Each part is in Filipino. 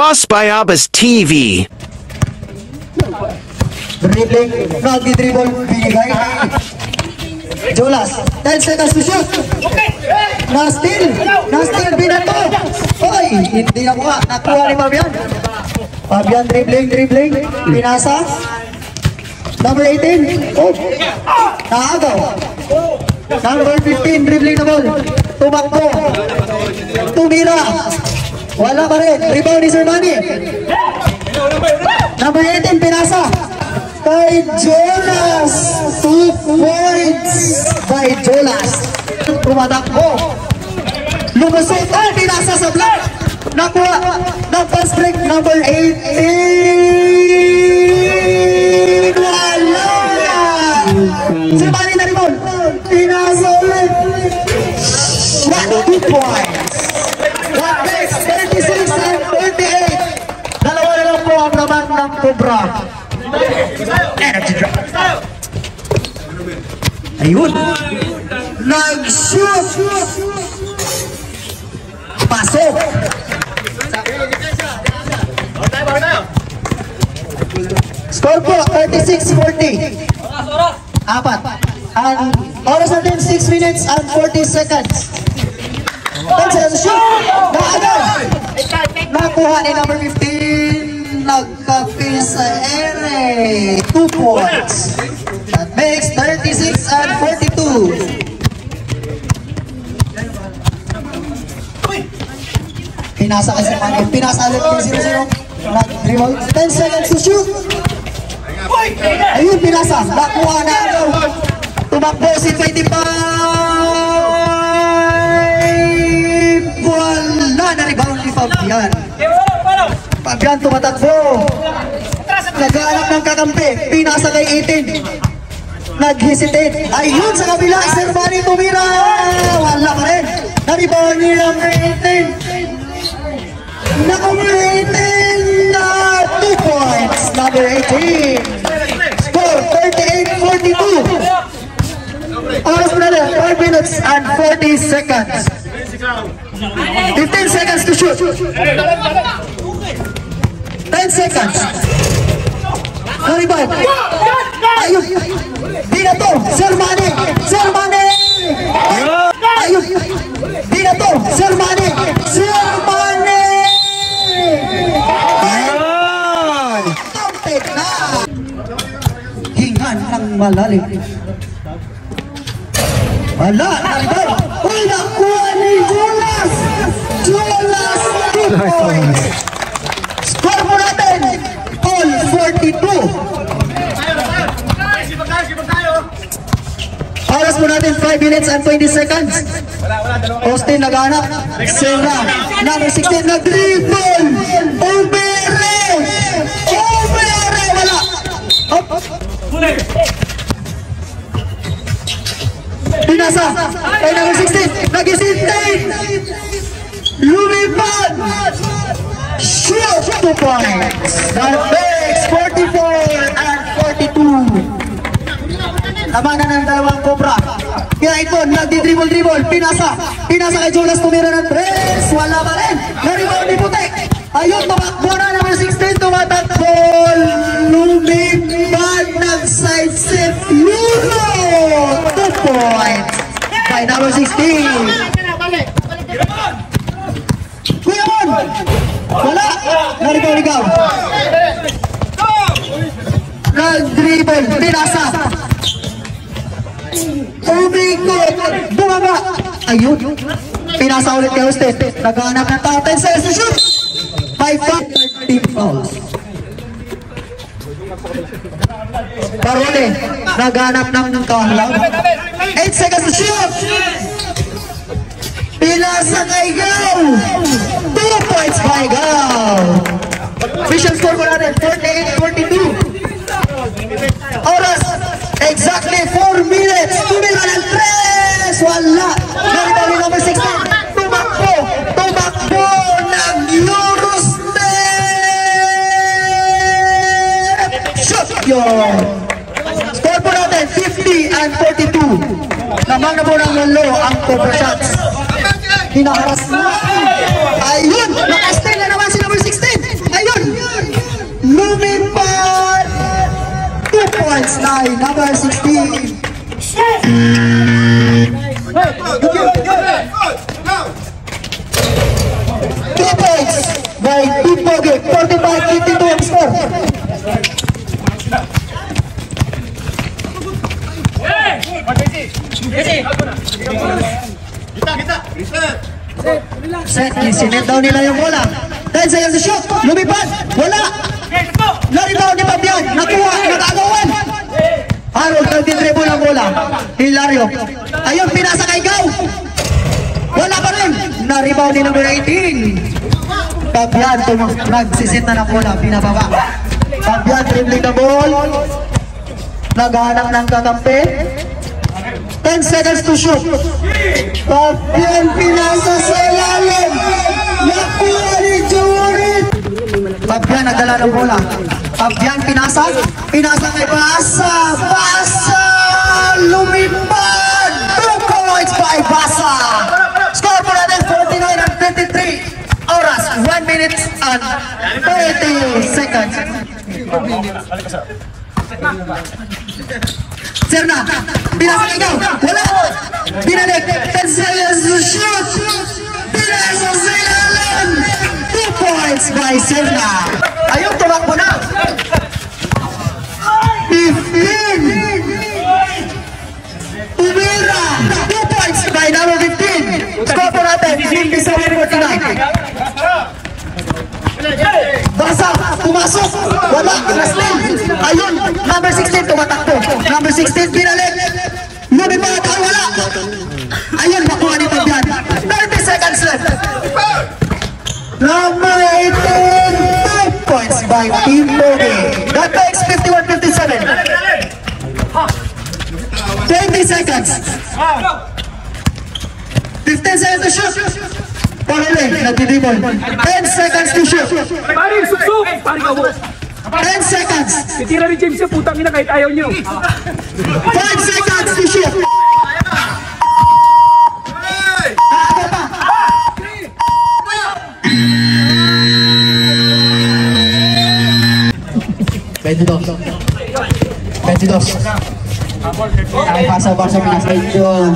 Boss Bayabas TV. Dribbling, nag-dribble, binigay. Jolas, 10 seconds to shoot. Na-steal, binato. Oy, hindi nakuha ni Fabian. Fabian dribbling, pinasa. Number 18, oh, naagaw. Number 15, dribbling na ball. Tumakbo, tumira. Wala pa rin, rebound ni Sermani. Number 18, pinasa kay Jonas. 2 points by Jonas. Tumatakbo, lumusot, pinasa sa block. Nakuha ng fast break. Number 18, wala. Sermani na rebound, pinasa ulit. 2 points. What makes 36 and 48? Dalawa na lang po ang laman ng Cobra. Energy drop. Ayun. Nag-shoot. Pasok. Score po, 36-40. Apat. Ang oras natin, 6 minutes and 40 seconds. Shoot! Nakuha ni number 15. Nagkapi sa ere. 2 points. That makes 36 and 42. Pinasa kasi Mano. Pinasa ulit yung 0-0. Nag-dribble. 10 seconds to shoot. Ayun, pinasa. Nakuha na ako. Tumakbo si 25. Na-rebound ni Fabian. Fabian tumatakbo. Naghahanap ng kakampi. Pinasa kay 18. Nag-hesitate. Ayun sa kabila. Sermani tumira. Wala pa rin. Na-rebound ni number 18. Number 18 na 2 points. Number 18. Score 38-42. Oras mo na lang. 5 minutes and 40 seconds. 15 seconds to shoot. 10 seconds. Rebound. Ayun. Di na to. Sermani. Ayun. Di na to. Sermani. Counted na. Hingan ng malalim. Wala. Uy, nakuha ni Jonas. 2 points. Score mo natin. All 42. Oras mo natin 5 minutes and 20 seconds. Austin naghanap. Serra. Number 16 nag-dribble. Ubere. Wala. Pinasa. Kay number 16. Nag-hesitate. Lumipad. Shoot 2 points. That makes 44 and 42. Tama na ng dalawang Cobra. Kaya ito, nagdi-dribble. Pinasa kay Jonas, tumira ng 3. Wala pa rin. Na-rebound ni Putek. Ayun, tumakbo na number 16. Tumatakbo. Lumipad ng side step. Luro. 2 points. By number 16. Kuya Mon! Wala! Na-rebound ikaw. Nag-dribble. Pinasa. Umikot. Bumaba. Ayun. Pinasa ulit kay Austin. Naghahanap ng tao. 10 seconds to shoot. 5 team fouls. Parole, naghanap ng kahalaw. 8 seconds to shoot! Pinasa kay Gaw! 2 points by Gaw! Official score ko natin, 48-42. Oras, exactly 4 minutes. Tumila ng 3! Wala! Narito ni number 16. Tumakbo ng Eurostep! Shoot yun! Score po natin, 50-42. Naman na po ng lolo ang cover shots. Hinaharas na. Ayun! Naka-stay na naman si number 16. Ayun! Lumipad! 2 points na number 16. 2 points by Team Pogi. 45-52 ang score. Set, sinet daw nila yung bola. 10 seconds to shoot. Lumipad. Wala. Na-rebound ni Fabian. Nakuha. Nag-agawan. Harold, nag-dribble ang bola. Hilario. Ayun, pinasa kay Gaw. Wala pa rin. Na-rebound ni number 18. Fabian, nagsisit na ng bola. Pinababa. Fabian, dribbling the ball. Naghanap ng kakampi. 10 seconds to shoot. Fabian, pinasa sa ilalim. Nakuha ni Jurid. Fabian, nagdala ng bola. Fabian, pinasa kay Basa. Lumipad. 2 points by Basa. Score po natin 49-53. Oras, 1 minute and 30 seconds. Serna, pinasa kay Gaw. Wala. Binalik. 10 seconds to shoot. Pinasa sa ilalim. 2 points by Serna. Ayun, tumakbo na. 15. Umira. 2 points by number 15. Score po natin. 57-49. Basa, pumasok. Wala. Ayun, number 16 tumatakbo. Number 16 binalik. Lumipad. Wala. Ayun, makuha ni Fabian. 30 seconds left. Number 18. 2 points by Team Pogi. That makes 51-57. 20 seconds. 15 seconds to shoot. Parole, nagdidibol. 10 seconds to shoot. Paring suksok! Paring abo! 10 seconds. Titira ni James yung putang ina kahit ayaw nyo. 5 seconds to shoot. Bentidos. Ay, pasa Pinas kay John.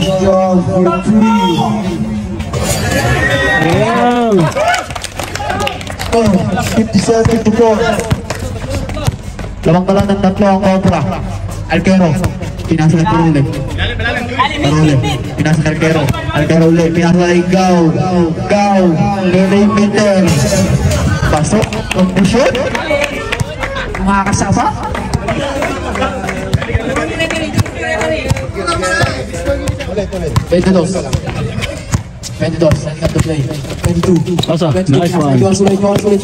Oh, 57-54. Lamang ka lang ng tatlo ang kontra. Alquero, pinasa kay Parole. Pinasa kay Alquero. Alquero ulit, pinasa kay Gaw. Meter. Pasok, shoot. Makakasapa. Ulit. 22, setting up the play. 22. Basa, nice one. Sulit for 3.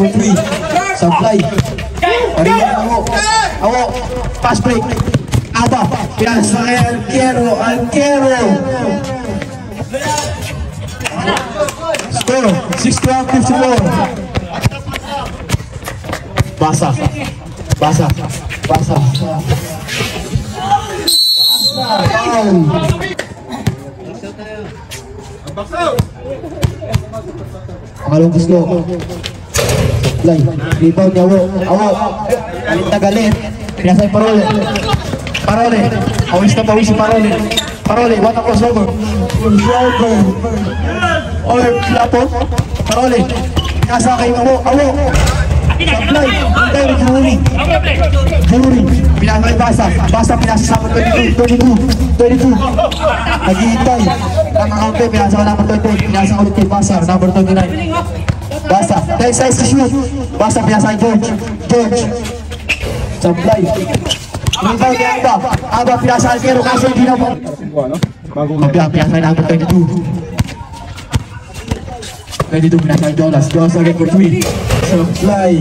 Supply. Pariyan Awo. Pass break. Aba. Pinasa kay Alquero. Score, 61-54. Basa. Pangalong gusto. Supply. Rebound niya, Awo. Galit. Pinasa yung Parole. Awis na pawis si Parole. What a crossover. Or lapot. Parole. Pinasa kay Awo. Supply. Hintay with Jury. Pinasa kay Basa. Pinasa sa 22. Naghihintay. Nakakampi. Pinasa ka number 13. Pinasa ulit kay Basa. Number 29. Basa. Dahil size to shoot. Basa pinasa kay George. Supply. Rebound ni Aba. Aba pinasa Alquero kaso hindi na po. Pinasa na Aba 22. 22 pinasa Jonas. Jonas again for 3. Supply.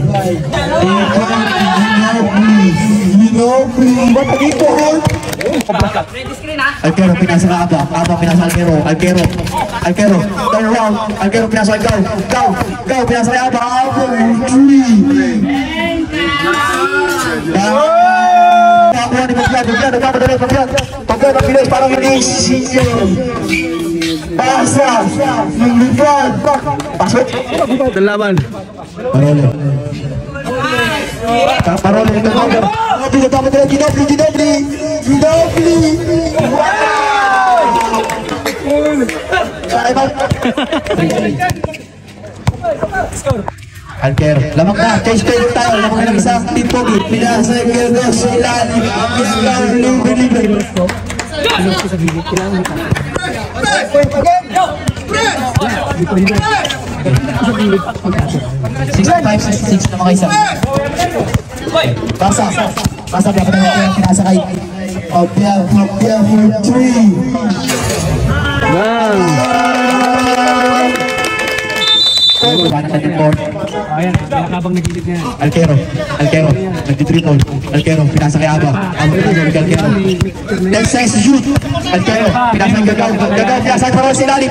Ginobri. Ba't dito ha? Alquero pinasa na Aba. Aba pinasa Alquero. Alquero. Turn around. Alquero pinasa Go. Pinasa na Aba. Aba 3. Pagkat ang bilis parang hindi pasa ng lipad pasok Dalaman. Parole Ginobri Alquero, lamang na, change tayo, lamang na isang team pogi, pinasa Alquero sa ilalim, libre. 6-5-6 na mga isa. Basa dapat na pinasa kay Pabia for 3. Ayan, nakabang nagilid niya. Alquero, nagtitriple. Alquero, pinasa kay Aba. Pinasa kay Alquero. Next size shoot. Alquero, pinasa kay Gagaw. Pinasa kay Parol Silalim.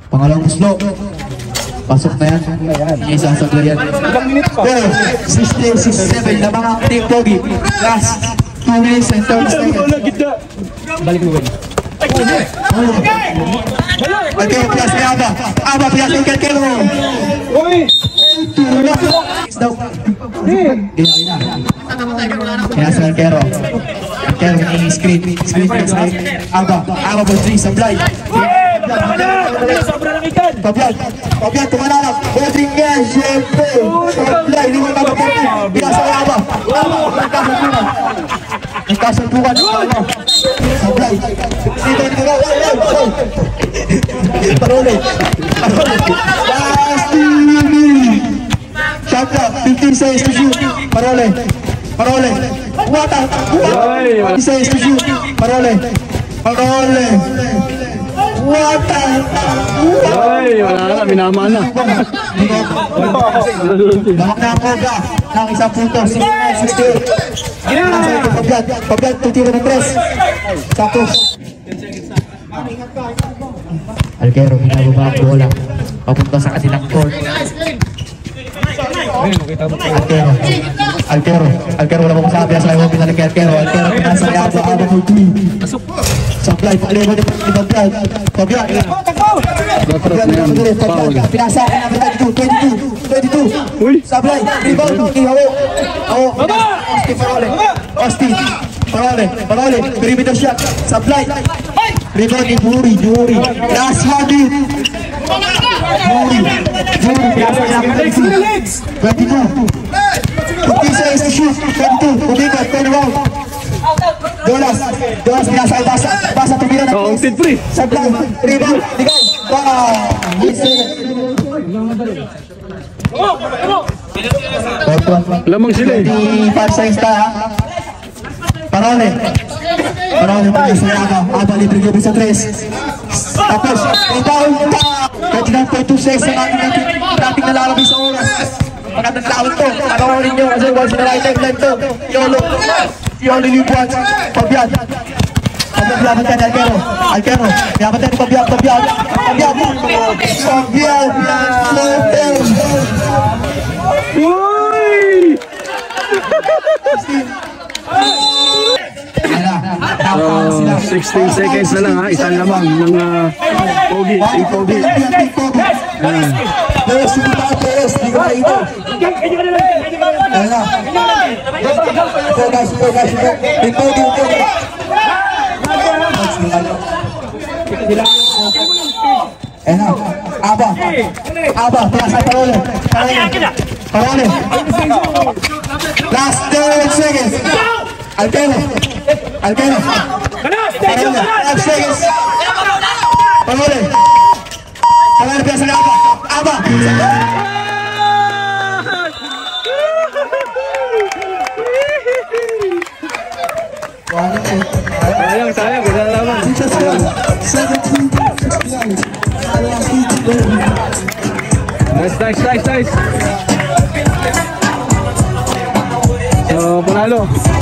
Pangalawang muslo. Pasok na yan. Isa sa yan. 16-67 na mga team pogi. Last 2 minutes and 30 seconds. Balik mo ba? Alquero, pinasa kay Aba. Aba, pinasa kay Alquero. Pinasa Alquero. Alquero may screen pinasa Aba for 3 supply. Pabian tumanalak. Bodring nga, syempre. Supply, hindi mo mabapati. Pinasa kay Aba. Nagkasuntukan ng Aba. Supply. Parole. Last 2 minutes. Shot clock, 15 seconds to shoot. Parole. Wata. 15 seconds to shoot. Parole. Wata. Ay, wala na, minama na. Bakit na ako ka? Nang isang punto. 68. Pagkat, tutira ng press. Tapos. Alquero, binababa ang bola. Papunta sa kanilang court. Alquero, wala mong sabi. Asa yung pinalik kay Alquero. Alquero, pinasa kay Aba for 3. Supply, pakaliwa ni Pagkat. Pagkat, pinasa kay Aba 22. Supply, rebound. Parole, perimeter shot. Supply. Rebound ni Juri. Last 1 minute. Juri, pinasa kay Aba 22. 50 seconds to shoot. 22. Umikat, turn around. Dolas, pinasa kay Basa tumira na. Counted free. Supply, rebound, ligaw. Lamang sila eh. 25 seconds ta. Parole pa sa Aba libre gabi sa 3. Tapos, rebound pa. 29.2 seconds ang ating nalalabay sa oras. Magandang lawan to. Panoorin nyo kasi once in a lifetime to. Yolo Libuan. Pabian. Laban tayo ni Alquero. Laban tayo ni Pabian. Uy! 16 seconds na lang ha. Isang lamang ng Pogi. Team Pogi. Aba, pinasa Parole. Last 30 seconds. Alquero. 5 seconds. Parole, pinasa na Aba. Nice. So, panalo.